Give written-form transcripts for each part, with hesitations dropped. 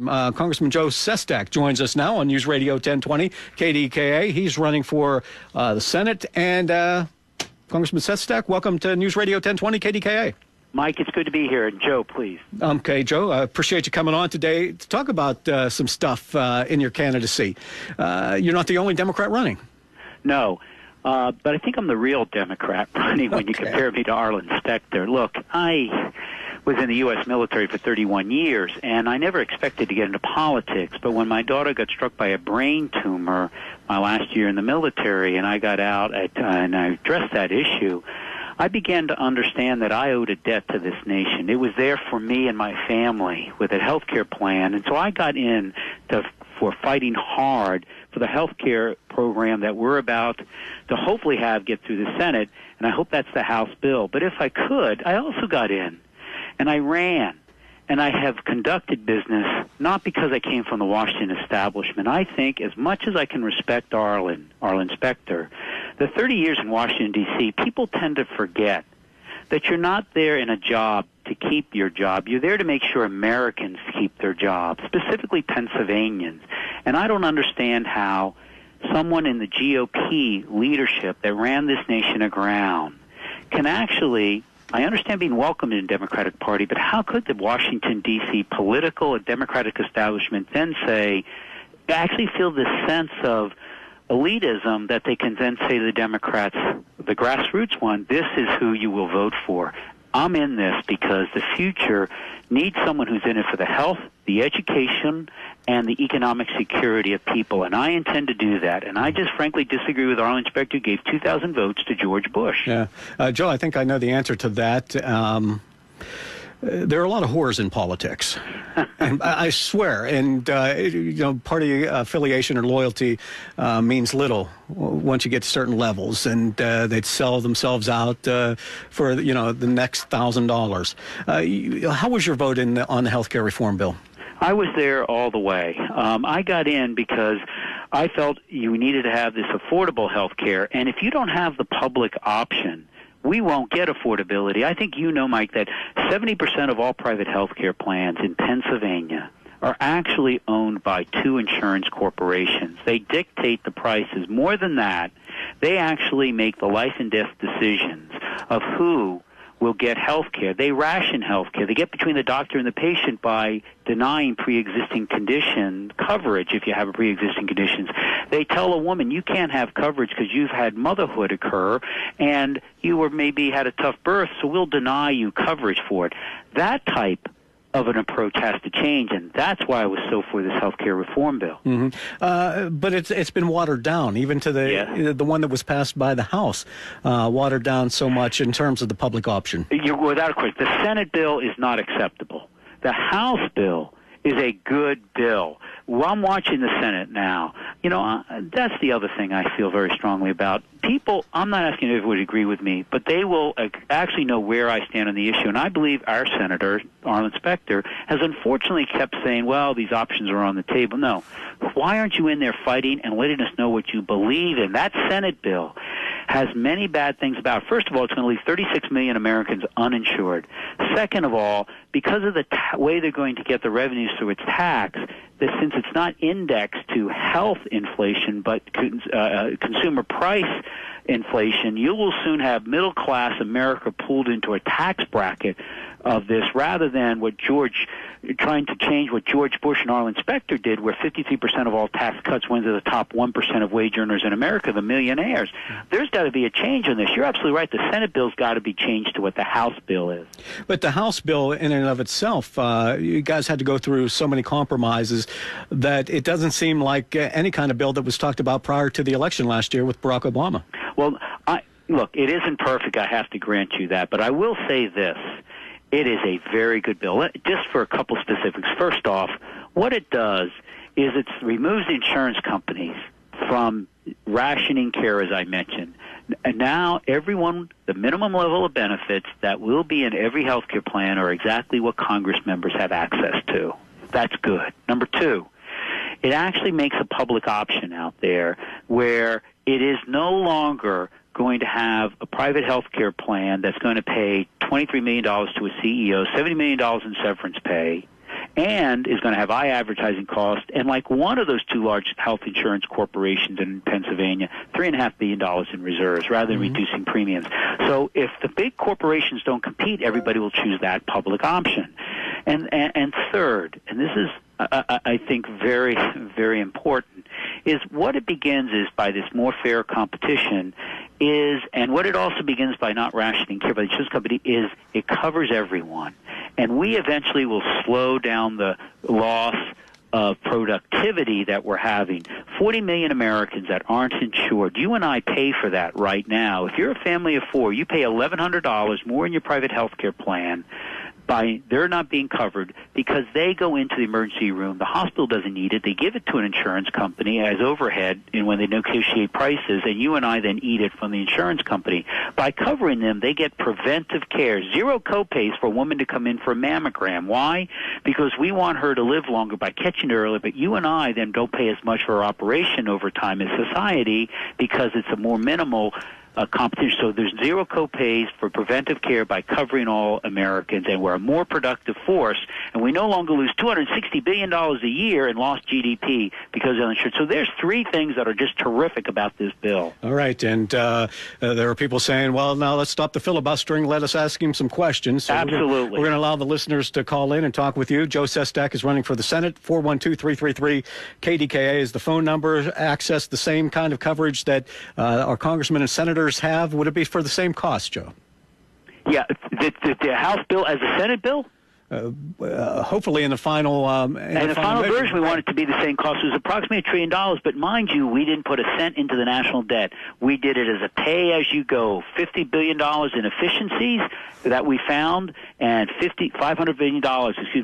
Congressman Joe Sestak joins us now on News Radio 1020 KDKA. He's running for the Senate. And Congressman Sestak, welcome to News Radio 1020 KDKA. Mike, it's good to be here. Joe, please. Okay, Joe, I appreciate you coming on today to talk about some stuff in your candidacy. You're not the only Democrat running. No, but I think I'm the real Democrat running when you compare me to Arlen Specter. Look, I was in the U.S. military for 31 years, and I never expected to get into politics. But when my daughter got struck by a brain tumor my last year in the military, and I got out and I addressed that issue, I began to understand that I owed a debt to this nation. It was there for me and my family with a health care plan, and so I got in for fighting hard for the health care program that we're about to hopefully get through the Senate, and I hope that's the House bill. But if I could, I also got in. And I ran, and I have conducted business not because I came from the Washington establishment. I think as much as I can respect Arlen Specter, the 30 years in Washington, D.C., people tend to forget that you're not there in a job to keep your job. You're there to make sure Americans keep their jobs, specifically Pennsylvanians. And I don't understand how someone in the GOP leadership that ran this nation aground can actually... I understand being welcomed in the Democratic Party, but how could the Washington, D.C. political and Democratic establishment then actually feel this sense of elitism that they can then say to the Democrats, the grassroots one, this is who you will vote for. I'm in this because the future needs someone who's in it for the health, the education, and the economic security of people, and I intend to do that. And I just frankly disagree with Arlen Specter, who gave 2,000 votes to George Bush. Yeah. Joe, I think I know the answer to that. There are a lot of whores in politics, and I swear. And party affiliation or loyalty means little once you get to certain levels, and they'd sell themselves out for the next $1,000. How was your vote on the health care reform bill? I was there all the way. I got in because I felt you needed to have this affordable health care, and if you don't have the public option, we won't get affordability. I think you know, Mike, that 70% of all private health care plans in Pennsylvania are actually owned by two insurance corporations. They dictate the prices. More than that, they actually make the life and death decisions of who will get health care. They ration health care. They get between the doctor and the patient by denying pre-existing condition coverage if you have a pre-existing conditions. They tell a woman, you can't have coverage because you've had motherhood occur and you were maybe had a tough birth, so we'll deny you coverage for it. That type of an approach has to change, and that's why I was so for this health care reform bill. Mm-hmm. But it's been watered down, even to the one that was passed by the House, watered down so much in terms of the public option. Without a question, the Senate bill is not acceptable. The House bill is a good bill. Well, I'm watching the Senate now. That's the other thing I feel very strongly about. People, I'm not asking everyone to agree with me, but they will actually know where I stand on the issue. And I believe our Senator, Arlen Specter, has unfortunately kept saying, well, these options are on the table. No. Why aren't you in there fighting and letting us know what you believe in? That Senate bill has many bad things about it. First of all, it's going to leave 36 million Americans uninsured. Second of all, because of the way they're going to get the revenues through its tax, that since it's not indexed to health inflation but consumer price inflation, you will soon have middle-class America pulled into a tax bracket of this rather than trying to change what George Bush and Arlen Specter did, where 53% of all tax cuts went to the top 1% of wage earners in America, the millionaires. There's got to be a change in this. You're absolutely right. The Senate bill's got to be changed to what the House bill is. But the House bill in and of itself, you guys had to go through so many compromises that it doesn't seem like any kind of bill that was talked about prior to the election last year with Barack Obama. Well, look, it isn't perfect. I have to grant you that. But I will say this. It is a very good bill. Just for a couple specifics. First off, what it does is it removes the insurance companies from rationing care, as I mentioned. And now everyone, the minimum level of benefits that will be in every health care plan are exactly what Congress members have access to. That's good. Number two, it actually makes a public option out there where it is no longer going to have a private health care plan that's going to pay $23 million to a CEO, $70 million in severance pay, and is going to have high advertising costs. And like one of those two large health insurance corporations in Pennsylvania, $3.5 billion in reserves rather than reducing premiums. So if the big corporations don't compete, everybody will choose that public option. And third, and this is, I think, very, very important, is what it begins is by this more fair competition is, and what it also begins by not rationing care by the insurance company is it covers everyone. And we eventually will slow down the loss of productivity that we're having. 40 million Americans that aren't insured. You and I pay for that right now. If you're a family of four, you pay $1,100 more in your private health care plan. They're not being covered because they go into the emergency room. The hospital doesn't need it. They give it to an insurance company as overhead when they negotiate prices, and you and I then eat it from the insurance company. By covering them, they get preventive care, zero copays for a woman to come in for a mammogram. Why? Because we want her to live longer by catching it early, but you and I then don't pay as much for her operation over time as society because it's a more minimal competition. So there's zero copays for preventive care by covering all Americans, and we're a more productive force, and we no longer lose $260 billion a year in lost GDP because of uninsured. So there's three things that are just terrific about this bill. All right, and there are people saying, well, now let's stop the filibustering. Let us ask him some questions. So Absolutely. We're going to allow the listeners to call in and talk with you. Joe Sestak is running for the Senate. 412-333-KDKA is the phone number. Access the same kind of coverage that our congressmen and senators have. Would it be for the same cost, Joe? Yeah, the House bill as a Senate bill? Hopefully in the final in the final version, we want it to be the same cost. It was approximately $1 trillion, but mind you, we didn't put a cent into the national debt. We did it as a pay-as-you-go. $50 billion in efficiencies that we found, and $500 billion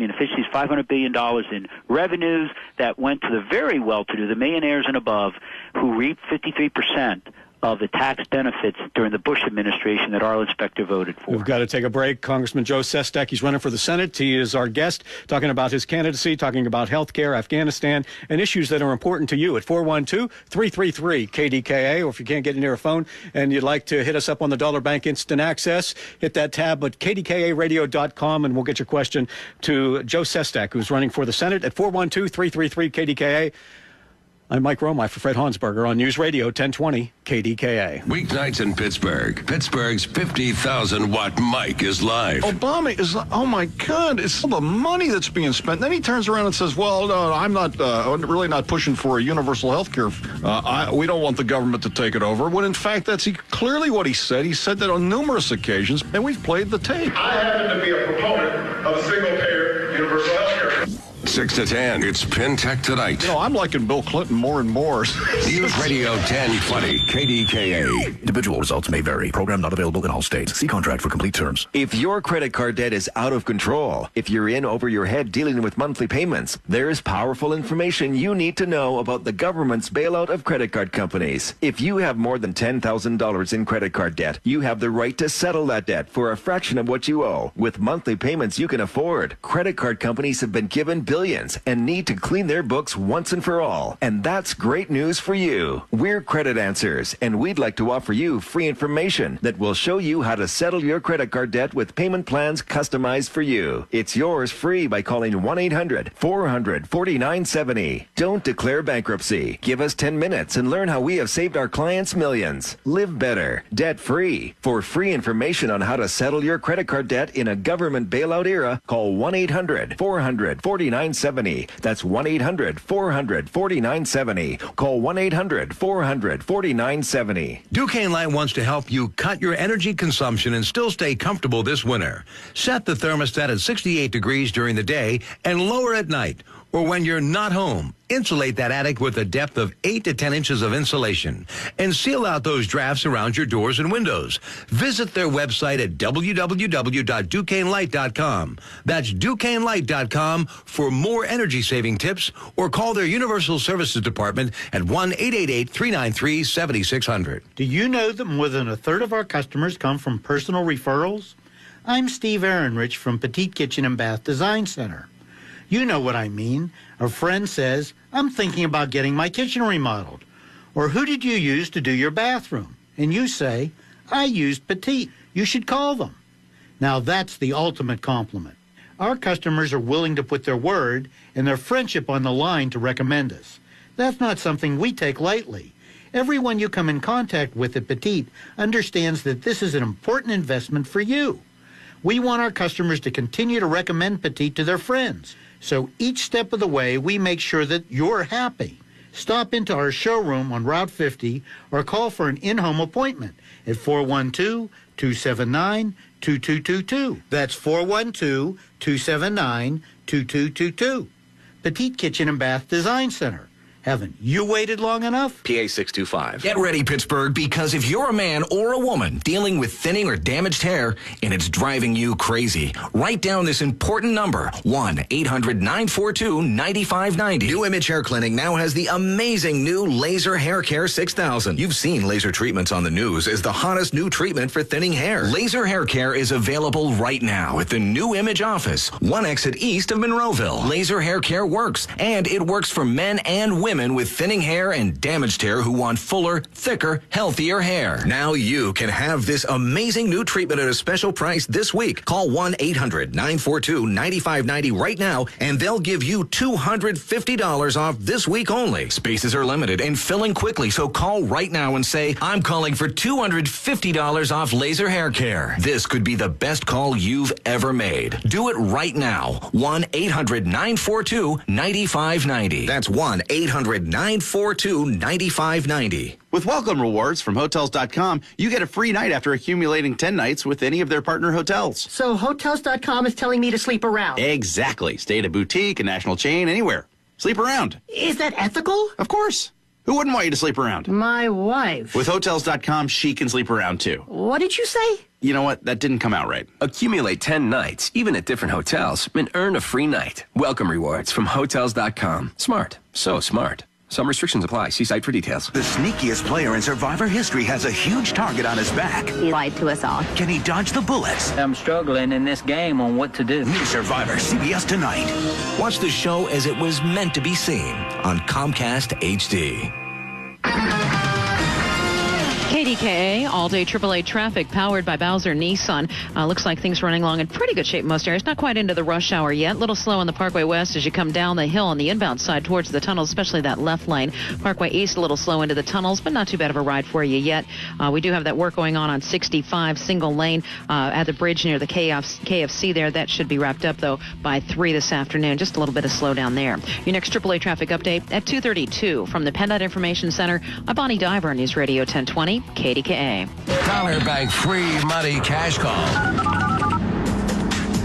in efficiencies, $500 billion in revenues that went to the very well-to-do, the millionaires and above, who reaped 53% of the tax benefits during the Bush administration that Arlen Specter voted for. We've got to take a break. Congressman Joe Sestak, he's running for the Senate. He is our guest, talking about his candidacy, talking about health care, Afghanistan, and issues that are important to you at 412-333-KDKA, or if you can't get near a phone and you'd like to hit us up on the Dollar Bank Instant Access, hit that tab at kdkaradio.com, and we'll get your question to Joe Sestak, who's running for the Senate at 412-333-KDKA. I'm Mike Romai for Fred Honsburger on News Radio 1020 KDKA. Weeknights in Pittsburgh. Pittsburgh's 50,000-watt mic is live. Obama is, oh my God, it's all the money that's being spent. Then he turns around and says, well, no, I'm really not pushing for a universal health care. We don't want the government to take it over. When in fact, that's clearly what he said. He said that on numerous occasions, and we've played the tape. I happen to be a proponent of a single-payer universal health care. 6 to 10, it's PinTech Tonight. You know, I'm liking Bill Clinton more and more. News Radio 1020, KDKA. Individual results may vary. Program not available in all states. See contract for complete terms. If your credit card debt is out of control, if you're in over your head dealing with monthly payments, there's powerful information you need to know about the government's bailout of credit card companies. If you have more than $10,000 in credit card debt, you have the right to settle that debt for a fraction of what you owe. With monthly payments you can afford, credit card companies have been given billions and need to clean their books once and for all. And that's great news for you. We're Credit Answers, and we'd like to offer you free information that will show you how to settle your credit card debt with payment plans customized for you. It's yours free by calling 1-800-400-4970. Don't declare bankruptcy. Give us 10 minutes and learn how we have saved our clients millions. Live better, debt-free. For free information on how to settle your credit card debt in a government bailout era, call 1-800-400-4970. That's 1-800-400-4970. Call 1-800-400-4970. Duquesne Light wants to help you cut your energy consumption and still stay comfortable this winter. Set the thermostat at 68 degrees during the day and lower at night, or when you're not home. Insulate that attic with a depth of 8 to 10 inches of insulation and seal out those drafts around your doors and windows. Visit their website at www.duquesnelight.com. That's duquesnelight.com for more energy-saving tips, or call their Universal Services Department at 1-888-393-7600. Do you know that more than a third of our customers come from personal referrals? I'm Steve Ehrenrich from Petite Kitchen and Bath Design Center. You know what I mean. A friend says, I'm thinking about getting my kitchen remodeled. Or who did you use to do your bathroom? And you say, I used Petite. You should call them. Now that's the ultimate compliment. Our customers are willing to put their word and their friendship on the line to recommend us. That's not something we take lightly. Everyone you come in contact with at Petite understands that this is an important investment for you. We want our customers to continue to recommend Petite to their friends. So each step of the way, we make sure that you're happy. Stop into our showroom on Route 50 or call for an in-home appointment at 412-279-2222. That's 412-279-2222. Petite Kitchen and Bath Design Center. Haven't you waited long enough? PA 625. Get ready, Pittsburgh, because if you're a man or a woman dealing with thinning or damaged hair and it's driving you crazy, write down this important number, 1-800-942-9590. New Image Hair Clinic now has the amazing new Laser Hair Care 6000. You've seen laser treatments on the news as the hottest new treatment for thinning hair. Laser Hair Care is available right now at the New Image office, 1 exit east of Monroeville. Laser Hair Care works, and it works for men and women with thinning hair and damaged hair who want fuller, thicker, healthier hair. Now you can have this amazing new treatment at a special price this week. Call 1-800-942-9590 right now, and they'll give you $250 off this week only. Spaces are limited and filling quickly, so call right now and say, I'm calling for $250 off laser hair care. This could be the best call you've ever made. Do it right now. 1-800-942-9590. That's 1-800-942-9590. With welcome rewards from Hotels.com, you get a free night after accumulating 10 nights with any of their partner hotels. So Hotels.com is telling me to sleep around? Exactly. Stay at a boutique, a national chain, anywhere. Sleep around. Is that ethical? Of course. Who wouldn't want you to sleep around? My wife. With Hotels.com, she can sleep around too. What did you say? You know what? That didn't come out right. Accumulate 10 nights, even at different hotels, and earn a free night. Welcome rewards from Hotels.com. Smart. So smart. Some restrictions apply. See site for details. The sneakiest player in Survivor history has a huge target on his back. He lied to us all. Can he dodge the bullets? I'm struggling in this game on what to do. New Survivor, CBS tonight. Watch the show as it was meant to be seen on Comcast HD. KDKA, all-day AAA traffic powered by Bowser Nissan. Looks like things running along in pretty good shape in most areas. Not quite into the rush hour yet. A little slow on the Parkway West as you come down the hill on the inbound side towards the tunnels, especially that left lane. Parkway East a little slow into the tunnels, but not too bad of a ride for you yet. We do have that work going on 65, single lane at the bridge near the KFC there. That should be wrapped up, though, by 3 this afternoon. Just a little bit of slowdown there. Your next AAA traffic update at 2:32 from the PennDOT Information Center. I'm Bonnie Diver, News Radio 1020. KDKA. Dollar Bank free money cash call.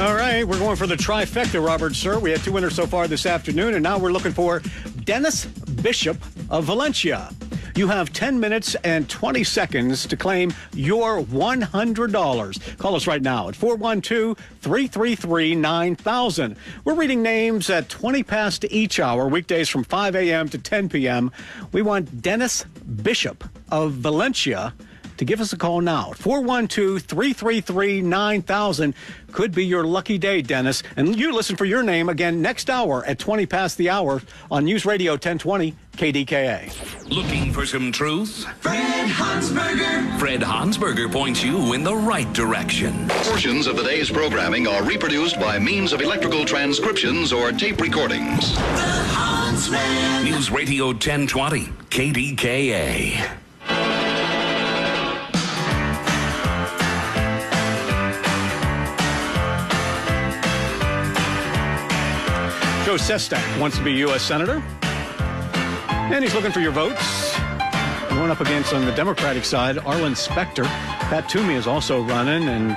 All right, we're going for the trifecta, Robert, sir. We had 2 winners so far this afternoon, and now we're looking for Dennis Bishop of Valencia. You have 10 minutes and 20 seconds to claim your $100. Call us right now at 412-333-9000. We're reading names at 20 past each hour, weekdays from 5 a.m. to 10 p.m. We want Dennis Bishop of Valencia to give us a call now. 412-333-9000. Could be your lucky day, Dennis. And you listen for your name again next hour at 20 past the hour on News Radio 1020 KDKA. Looking for some truth? Fred Honsburger. Fred Honsburger points you in the right direction. Portions of the day's programming are reproduced by means of electrical transcriptions or tape recordings. The Honsman. News Radio 1020 KDKA. Joe Sestak wants to be U.S. Senator, and he's looking for your votes. Going up against, on the Democratic side, Arlen Specter. Pat Toomey is also running, and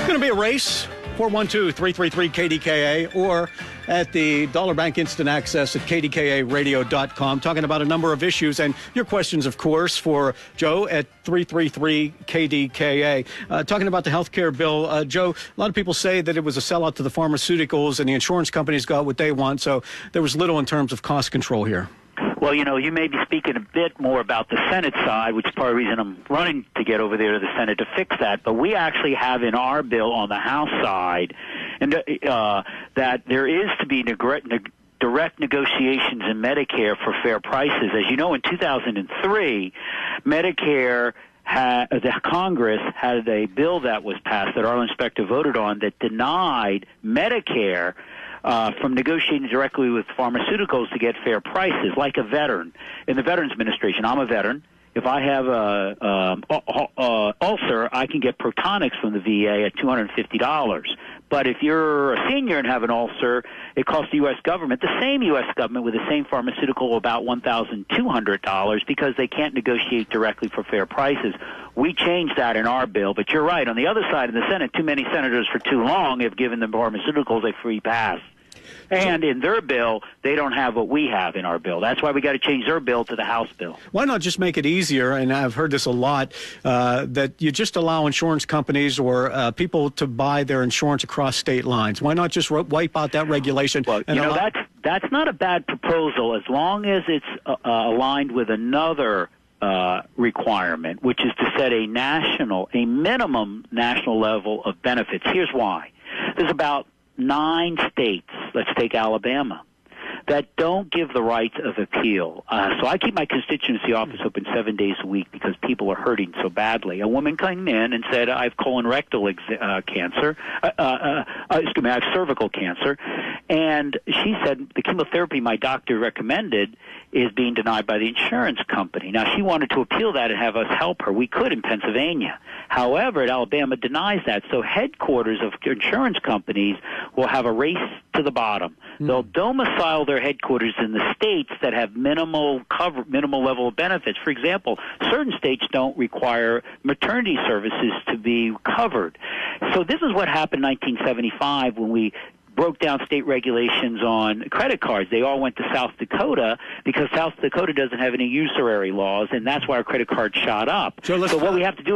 going to be a race. 412-333-KDKA, or at the Dollar Bank Instant Access at KDKARadio.com, talking about a number of issues, and your questions, of course, for Joe at 333-KDKA. Talking about the health care bill, Joe, a lot of people say that it was a sellout to the pharmaceuticals, and the insurance companies got what they want, so there was little in terms of cost control here. Well, you know, you may be speaking a bit more about the Senate side, which is part of the reason I'm running to get over there to the Senate to fix that. But we actually have in our bill on the House side and that there is to be direct negotiations in Medicare for fair prices. As you know, in 2003, Medicare the Congress had a bill that was passed that our inspector voted on that denied Medicare from negotiating directly with pharmaceuticals to get fair prices, like a veteran. In the Veterans Administration, I'm a veteran. If I have a ulcer, I can get Protonics from the VA at $250. But if you're a senior and have an ulcer, it costs the U.S. government, the same U.S. government with the same pharmaceutical, about $1,200 because they can't negotiate directly for fair prices. We changed that in our bill, but you're right. On the other side in the Senate, too many senators for too long have given the pharmaceuticals a free pass. And in their bill, they don't have what we have in our bill. That's why we got to change their bill to the House bill. Why not just make it easier, and I've heard this a lot, that you just allow insurance companies or people to buy their insurance across state lines? Why not just wipe out that regulation? Well, that's not a bad proposal as long as it's aligned with another requirement, which is to set a minimum national level of benefits. Here's why. There's about 9 states, let's take Alabama, that don't give the right of appeal. So I keep my constituency office open 7 days a week because people are hurting so badly. A woman came in and said, I have colorectal cancer. I have cervical cancer. And she said the chemotherapy my doctor recommended is being denied by the insurance company. Now, she wanted to appeal that and have us help her. We could in Pennsylvania. However, Alabama denies that. So headquarters of insurance companies will have a race to the bottom. They'll domicile their headquarters in the states that have minimal level of benefits. For example, certain states don't require maternity services to be covered. So this is what happened in 1975 when we broke down state regulations on credit cards. They all went to South Dakota because South Dakota doesn't have any usury laws, and that's why our credit card shot up. So what we have to do is